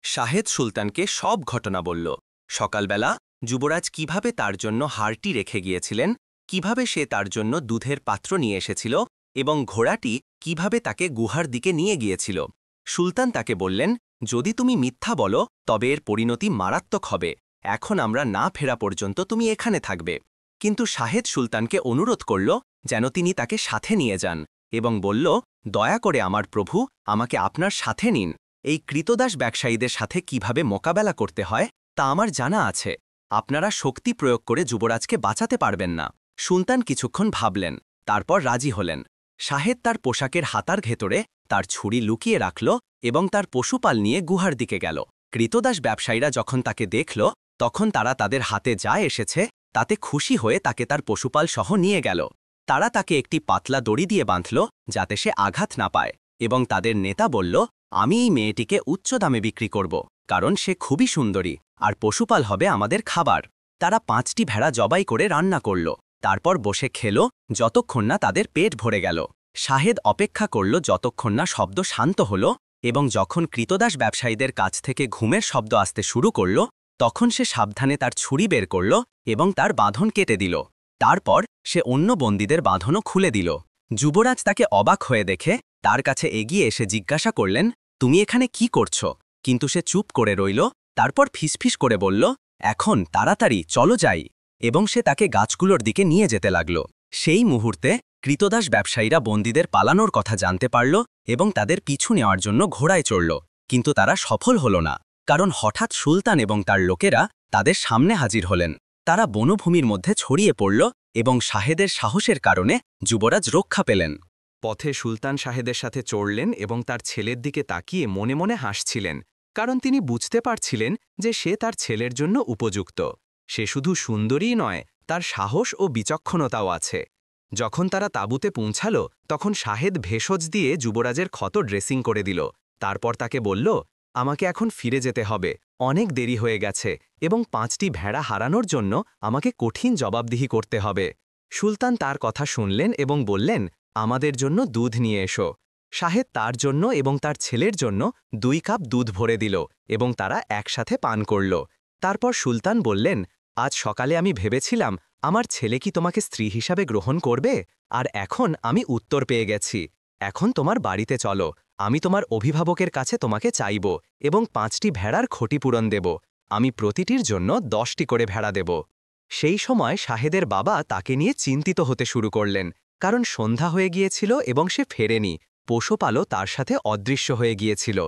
শাহেদ সুলতানকে সব ঘটনা বলল। সকালবেলা যুবরাজ কিভাবে তার জন্য হারটি রেখে গিয়েছিলেন, কিভাবে সে তার জন্য দুধের পাত্র নিয়ে এসেছিল এবং ঘোড়াটি কিভাবে তাকে গুহার দিকে নিয়ে গিয়েছিল। সুলতান তাকে বললেন, যদি তুমি মিথ্যা বলো তবে এর পরিণতি মারাত্মক হবে। এখন আমরা না ফেরা পর্যন্ত তুমি এখানে থাকবে। কিন্তু শাহেদ সুলতানকে অনুরোধ করল যেন তিনি তাকে সাথে নিয়ে যান এবং বলল, দয়া করে আমার প্রভু আমাকে আপনার সাথে নিন। এই কৃতদাস ব্যবসায়ীদের সাথে কিভাবে মোকাবেলা করতে হয় তা আমার জানা আছে। আপনারা শক্তি প্রয়োগ করে যুবরাজকে বাঁচাতে পারবেন না। সুলতান কিছুক্ষণ ভাবলেন, তারপর রাজি হলেন। শাহেদ তার পোশাকের হাতার ভেতরে তার ছুরি লুকিয়ে রাখল এবং তার পশুপাল নিয়ে গুহার দিকে গেল। কৃতদাস ব্যবসায়ীরা যখন তাকে দেখল, তখন তারা তাদের হাতে যা এসেছে তাতে খুশি হয়ে তাকে তার পশুপাল সহ নিয়ে গেল। তারা তাকে একটি পাতলা দড়ি দিয়ে বাঁধল যাতে সে আঘাত না পায়, এবং তাদের নেতা বলল, আমি এই মেয়েটিকে উচ্চ দামে বিক্রি করব, কারণ সে খুবই সুন্দরী আর পশুপাল হবে আমাদের খাবার। তারা 5টি ভেড়া জবাই করে রান্না করল, তারপর বসে খেল যতক্ষণ না তাদের পেট ভরে গেল। শাহেদ অপেক্ষা করল যতক্ষণ না শব্দ শান্ত হল, এবং যখন কৃতদাস ব্যবসায়ীদের কাছ থেকে ঘুমের শব্দ আসতে শুরু করল, তখন সে সাবধানে তার ছুরি বের করল এবং তার বাঁধন কেটে দিল। তারপর সে অন্য বন্দীদের বাঁধনও খুলে দিল। যুবরাজ তাকে অবাক হয়ে দেখে তার কাছে এগিয়ে এসে জিজ্ঞাসা করলেন, তুমি এখানে কি করছ? কিন্তু সে চুপ করে রইল। তারপর ফিসফিস করে বলল, এখন তাড়াতাড়ি চলো যাই, এবং সে তাকে গাছগুলোর দিকে নিয়ে যেতে লাগল। সেই মুহূর্তে কৃতদাস ব্যবসায়ীরা বন্দীদের পালানোর কথা জানতে পারল এবং তাদের পিছু নেওয়ার জন্য ঘোড়ায় চড়ল, কিন্তু তারা সফল হল না, কারণ হঠাৎ সুলতান এবং তার লোকেরা তাদের সামনে হাজির হলেন। তারা বনভূমির মধ্যে ছড়িয়ে পড়ল এবং শাহেদের সাহসের কারণে যুবরাজ রক্ষা পেলেন। পথে সুলতান শাহেদের সাথে চড়লেন এবং তার ছেলের দিকে তাকিয়ে মনে মনে হাসছিলেন, কারণ তিনি বুঝতে পারছিলেন যে সে তার ছেলের জন্য উপযুক্ত। সে শুধু সুন্দরীই নয়, তার সাহস ও বিচক্ষণতাও আছে। যখন তারা তাঁবুতে পৌঁছাল, তখন শাহেদ ভেষজ দিয়ে যুবরাজের ক্ষত ড্রেসিং করে দিল। তারপর তাকে বলল, আমাকে এখন ফিরে যেতে হবে, অনেক দেরি হয়ে গেছে, এবং 5টি ভেড়া হারানোর জন্য আমাকে কঠিন জবাবদিহি করতে হবে। সুলতান তার কথা শুনলেন এবং বললেন, আমাদের জন্য দুধ নিয়ে এসো। শাহেদ তার জন্য এবং তার ছেলের জন্য 2 কাপ দুধ ভরে দিল এবং তারা একসাথে পান করল। তারপর সুলতান বললেন, আজ সকালে আমি ভেবেছিলাম আমার ছেলে কি তোমাকে স্ত্রী হিসাবে গ্রহণ করবে, আর এখন আমি উত্তর পেয়ে গেছি। এখন তোমার বাড়িতে চলো, আমি তোমার অভিভাবকের কাছে তোমাকে চাইব এবং 5টি ভেড়ার ক্ষতিপূরণ দেব। আমি প্রতিটির জন্য 10টি করে ভেড়া দেব। সেই সময় শাহেদের বাবা তাকে নিয়ে চিন্তিত হতে শুরু করলেন, কারণ সন্ধ্যা হয়ে গিয়েছিল এবং সে ফেরেনি। পশুপালও তার সাথে অদৃশ্য হয়ে গিয়েছিল।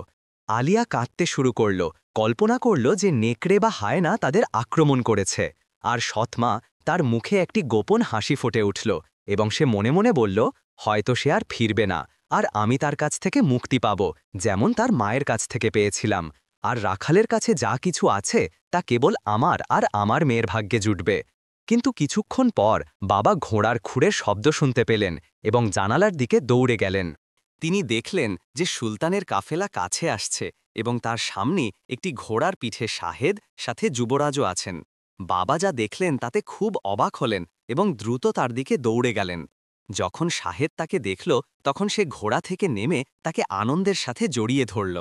আলিয়া কাঁদতে শুরু করল, কল্পনা করল যে নেকড়ে বা হায়না তাদের আক্রমণ করেছে, আর সৎমা তার মুখে একটি গোপন হাসি ফুটে উঠল এবং সে মনে মনে বলল, হয়তো সে আর ফিরবে না, আর আমি তার কাছ থেকে মুক্তি পাব, যেমন তার মায়ের কাছ থেকে পেয়েছিলাম। আর রাখালের কাছে যা কিছু আছে তা কেবল আমার আর আমার মেয়ের ভাগ্যে জুটবে। কিন্তু কিছুক্ষণ পর বাবা ঘোড়ার খুঁড়ের শব্দ শুনতে পেলেন এবং জানালার দিকে দৌড়ে গেলেন। তিনি দেখলেন যে সুলতানের কাফেলা কাছে আসছে এবং তার সামনে একটি ঘোড়ার পিঠে শাহেদ সাথে যুবরাজও আছেন। বাবা যা দেখলেন তাতে খুব অবাক হলেন এবং দ্রুত তার দিকে দৌড়ে গেলেন। যখন শাহেদ তাকে দেখল, তখন সে ঘোড়া থেকে নেমে তাকে আনন্দের সাথে জড়িয়ে ধরল।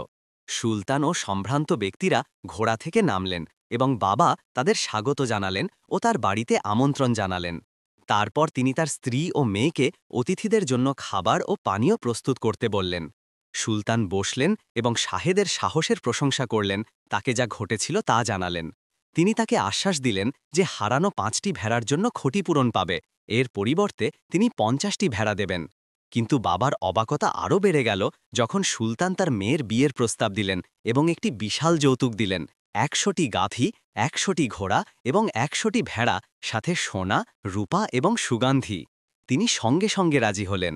সুলতান ও সম্ভ্রান্ত ব্যক্তিরা ঘোড়া থেকে নামলেন এবং বাবা তাদের স্বাগত জানালেন ও তার বাড়িতে আমন্ত্রণ জানালেন। তারপর তিনি তার স্ত্রী ও মেয়েকে অতিথিদের জন্য খাবার ও পানীয় প্রস্তুত করতে বললেন। সুলতান বসলেন এবং শাহেদের সাহসের প্রশংসা করলেন, তাকে যা ঘটেছিল তা জানালেন। তিনি তাকে আশ্বাস দিলেন যে হারানো 5টি ভেড়ার জন্য ক্ষতিপূরণ পাবে, এর পরিবর্তে তিনি 50টি ভেড়া দেবেন। কিন্তু বাবার অবাকতা আরও বেড়ে গেল যখন সুলতান তার মেয়ের বিয়ের প্রস্তাব দিলেন এবং একটি বিশাল যৌতুক দিলেন, 100টি গাধি, 100টি ঘোড়া এবং 100টি ভেড়া, সাথে সোনা, রূপা এবং সুগন্ধি। তিনি সঙ্গে সঙ্গে রাজি হলেন।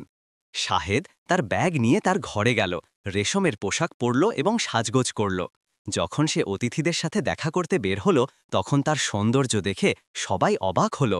শাহেদ তার ব্যাগ নিয়ে তার ঘরে গেল, রেশমের পোশাক পরল এবং সাজগোজ করল। যখন সে অতিথিদের সাথে দেখা করতে বের হল, তখন তার সৌন্দর্য দেখে সবাই অবাক হল।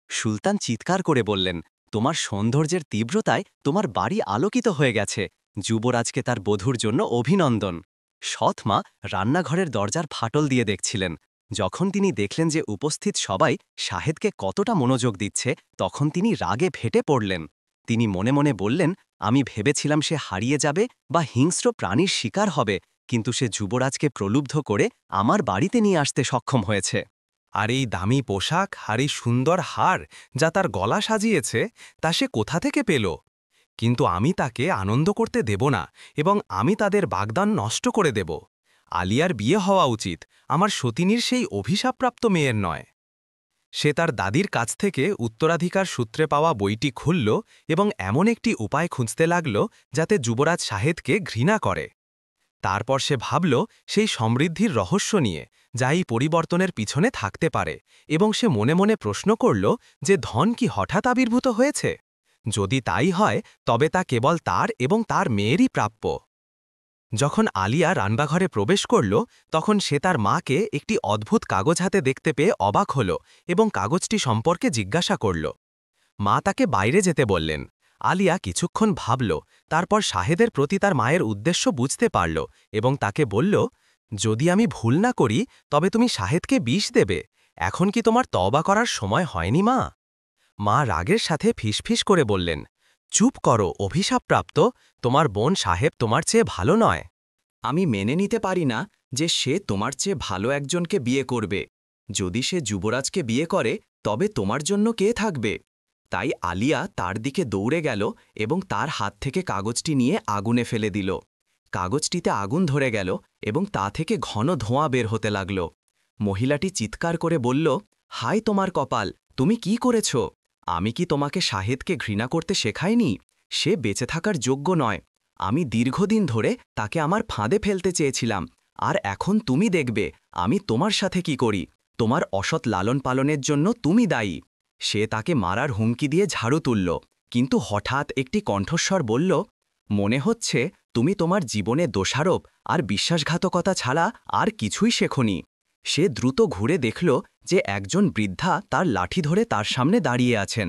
সুলতান চিৎকার করে বললেন, তোমার সৌন্দর্যের তীব্রতায় তোমার বাড়ি আলোকিত হয়ে গেছে। যুবরাজকে তার বধূর জন্য অভিনন্দন। সৎমা রান্নাঘরের দরজার ফাটল দিয়ে দেখছিলেন। যখন তিনি দেখলেন যে উপস্থিত সবাই শাহেদকে কতটা মনোযোগ দিচ্ছে, তখন তিনি রাগে ফেটে পড়লেন। তিনি মনে মনে বললেন, আমি ভেবেছিলাম সে হারিয়ে যাবে বা হিংস্র প্রাণীর শিকার হবে, কিন্তু সে যুবরাজকে প্রলুব্ধ করে আমার বাড়িতে নিয়ে আসতে সক্ষম হয়েছে। আর এই দামি পোশাক আর এই সুন্দর হার যা তার গলা সাজিয়েছে, তা সে কোথা থেকে পেল? কিন্তু আমি তাকে আনন্দ করতে দেব না এবং আমি তাদের বাগদান নষ্ট করে দেব। আলিয়ার বিয়ে হওয়া উচিত, আমার সতিনীর সেই অভিশাপপ্রাপ্ত মেয়ের নয়। সে তার দাদির কাছ থেকে উত্তরাধিকার সূত্রে পাওয়া বইটি খুলল এবং এমন একটি উপায় খুঁজতে লাগল যাতে যুবরাজ শাহেদকে ঘৃণা করে। তারপর সে ভাবল সেই সমৃদ্ধির রহস্য নিয়ে, যা এই পরিবর্তনের পিছনে থাকতে পারে, এবং সে মনে মনে প্রশ্ন করল যে ধন কি হঠাৎ আবির্ভূত হয়েছে? যদি তাই হয় তবে তা কেবল তার এবং তার মেয়েরই প্রাপ্য। যখন আলিয়া রান্নাঘরে প্রবেশ করল তখন সে তার মাকে একটি অদ্ভুত কাগজ হাতে দেখতে পেয়ে অবাক হল এবং কাগজটি সম্পর্কে জিজ্ঞাসা করল। মা তাকে বাইরে যেতে বললেন। আলিয়া কিছুক্ষণ ভাবল, তারপর শাহেদের প্রতি তার মায়ের উদ্দেশ্য বুঝতে পারল এবং তাকে বলল, যদি আমি ভুল না করি তবে তুমি শাহেদকে বিষ দেবে। এখন কি তোমার তওবা করার সময় হয়নি মা? মা রাগের সাথে ফিসফিস করে বললেন, চুপ করো অভিশাপপ্রাপ্ত, তোমার বোন সাহেব তোমার চেয়ে ভালো নয়। আমি মেনে নিতে পারি না যে সে তোমার চেয়ে ভালো একজনকে বিয়ে করবে। যদি সে যুবরাজকে বিয়ে করে তবে তোমার জন্য কে থাকবে? তাই আলিয়া তার দিকে দৌড়ে গেল এবং তার হাত থেকে কাগজটি নিয়ে আগুনে ফেলে দিল। কাগজটিতে আগুন ধরে গেল এবং তা থেকে ঘন ধোঁয়া বের হতে লাগল। মহিলাটি চিৎকার করে বলল, হায় তোমার কপাল, তুমি কি করেছ? আমি কি তোমাকে শাহেদকে ঘৃণা করতে শেখাইনি? সে বেঁচে থাকার যোগ্য নয়। আমি দীর্ঘদিন ধরে তাকে আমার ফাঁদে ফেলতে চেয়েছিলাম, আর এখন তুমি দেখবে আমি তোমার সাথে কি করি। তোমার অসৎ লালন পালনের জন্য তুমি দায়ী। সে তাকে মারার হুমকি দিয়ে ঝাড়ু তুলল, কিন্তু হঠাৎ একটি কণ্ঠস্বর বলল, মনে হচ্ছে তুমি তোমার জীবনে দোষারোপ আর বিশ্বাসঘাতকতা ছাড়া আর কিছুই শেখোনি। সে দ্রুত ঘুরে দেখল যে একজন বৃদ্ধা তার লাঠি ধরে তার সামনে দাঁড়িয়ে আছেন।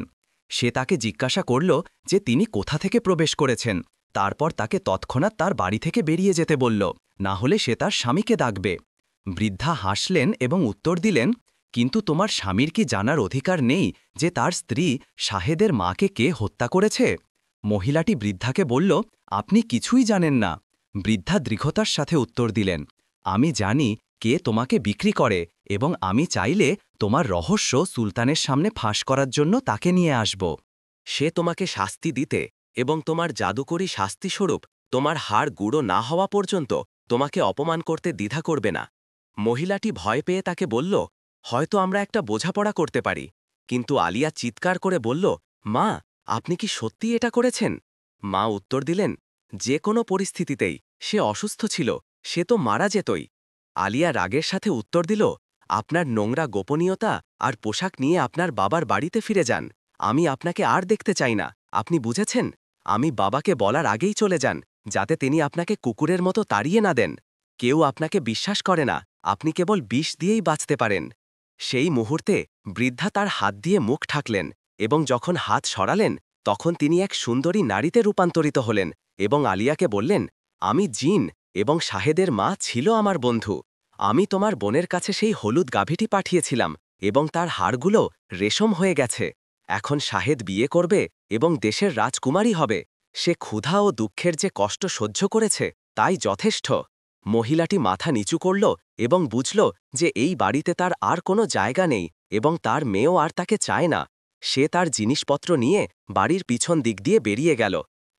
সে তাকে জিজ্ঞাসা করল যে তিনি কোথা থেকে প্রবেশ করেছেন। তারপর তাকে তৎক্ষণাৎ তার বাড়ি থেকে বেরিয়ে যেতে বলল, না হলে সে তার স্বামীকে ডাকবে। বৃদ্ধা হাসলেন এবং উত্তর দিলেন, কিন্তু তোমার স্বামীর কি জানার অধিকার নেই যে তার স্ত্রী শাহেদের মাকে কে হত্যা করেছে? মহিলাটি বৃদ্ধাকে বলল, আপনি কিছুই জানেন না। বৃদ্ধা দৃঢ়তার সাথে উত্তর দিলেন, আমি জানি কে তোমাকে বিক্রি করে এবং আমি চাইলে তোমার রহস্য সুলতানের সামনে ফাঁস করার জন্য তাকে নিয়ে আসব। সে তোমাকে শাস্তি দিতে এবং তোমার জাদুকরী শাস্তিস্বরূপ তোমার হাড় গুঁড়ো না হওয়া পর্যন্ত তোমাকে অপমান করতে দ্বিধা করবে না। মহিলাটি ভয় পেয়ে তাকে বলল, হয়তো আমরা একটা বোঝাপড়া করতে পারি। কিন্তু আলিয়া চিৎকার করে বলল, মা, আপনি কি সত্যি এটা করেছেন? মা উত্তর দিলেন, যে কোনো পরিস্থিতিতেই সে অসুস্থ ছিল, সে তো মারা যেতই। আলিয়া রাগের সাথে উত্তর দিল, আপনার নোংরা গোপনীয়তা আর পোশাক নিয়ে আপনার বাবার বাড়িতে ফিরে যান। আমি আপনাকে আর দেখতে চাই না। আপনি বুঝেছেন? আমি বাবাকে বলার আগেই চলে যান, যাতে তিনি আপনাকে কুকুরের মতো তাড়িয়ে না দেন। কেউ আপনাকে বিশ্বাস করে না, আপনি কেবল বিষ দিয়েই বাঁচতে পারেন। সেই মুহূর্তে বৃদ্ধা তার হাত দিয়ে মুখ ঢাকলেন এবং যখন হাত সরালেন তখন তিনি এক সুন্দরী নারীতে রূপান্তরিত হলেন এবং আলিয়াকে বললেন, আমি জিন এবং শাহেদের মা ছিল আমার বন্ধু। আমি তোমার বোনের কাছে সেই হলুদ গাভীটি পাঠিয়েছিলাম এবং তার হাড়গুলো রেশম হয়ে গেছে। এখন শাহেদ বিয়ে করবে এবং দেশের রাজকুমারী হবে। সে ক্ষুধা ও দুঃখের যে কষ্ট সহ্য করেছে তাই যথেষ্ট। মহিলাটি মাথা নিচু করল এবং বুঝল যে এই বাড়িতে তার আর কোনো জায়গা নেই এবং তার মেয়েও আর তাকে চায় না। সে তার জিনিসপত্র নিয়ে বাড়ির পিছন দিক দিয়ে বেরিয়ে গেল,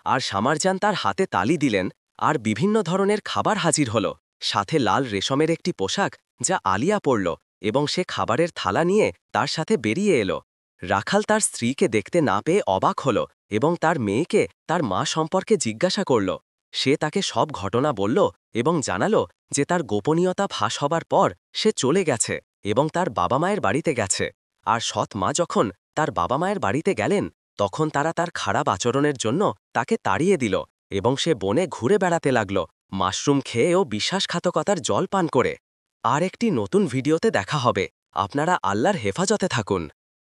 আর সামারজান তার হাতে তালি দিলেন, আর বিভিন্ন ধরনের খাবার হাজির হল, সাথে লাল রেশমের একটি পোশাক যা আলিয়া পরল, এবং সে খাবারের থালা নিয়ে তার সাথে বেরিয়ে এলো। রাখাল তার স্ত্রীকে দেখতে না পেয়ে অবাক হল এবং তার মেয়েকে তার মা সম্পর্কে জিজ্ঞাসা করল। সে তাকে সব ঘটনা বলল এবং জানালো যে তার গোপনীয়তা ফাঁস হবার পর সে চলে গেছে এবং তার বাবা মায়ের বাড়িতে গেছে। আর সৎ মা যখন তার বাবা মায়ের বাড়িতে গেলেন তখন তারা তার খারাপ আচরণের জন্য তাকে তাড়িয়ে দিল এবং সে বনে ঘুরে বেড়াতে লাগল, মাশরুম খেয়ে ও বিশ্বাসঘাতকতার জল পান করে। আর একটি নতুন ভিডিওতে দেখা হবে। আপনারা আল্লাহর হেফাজতে থাকুন।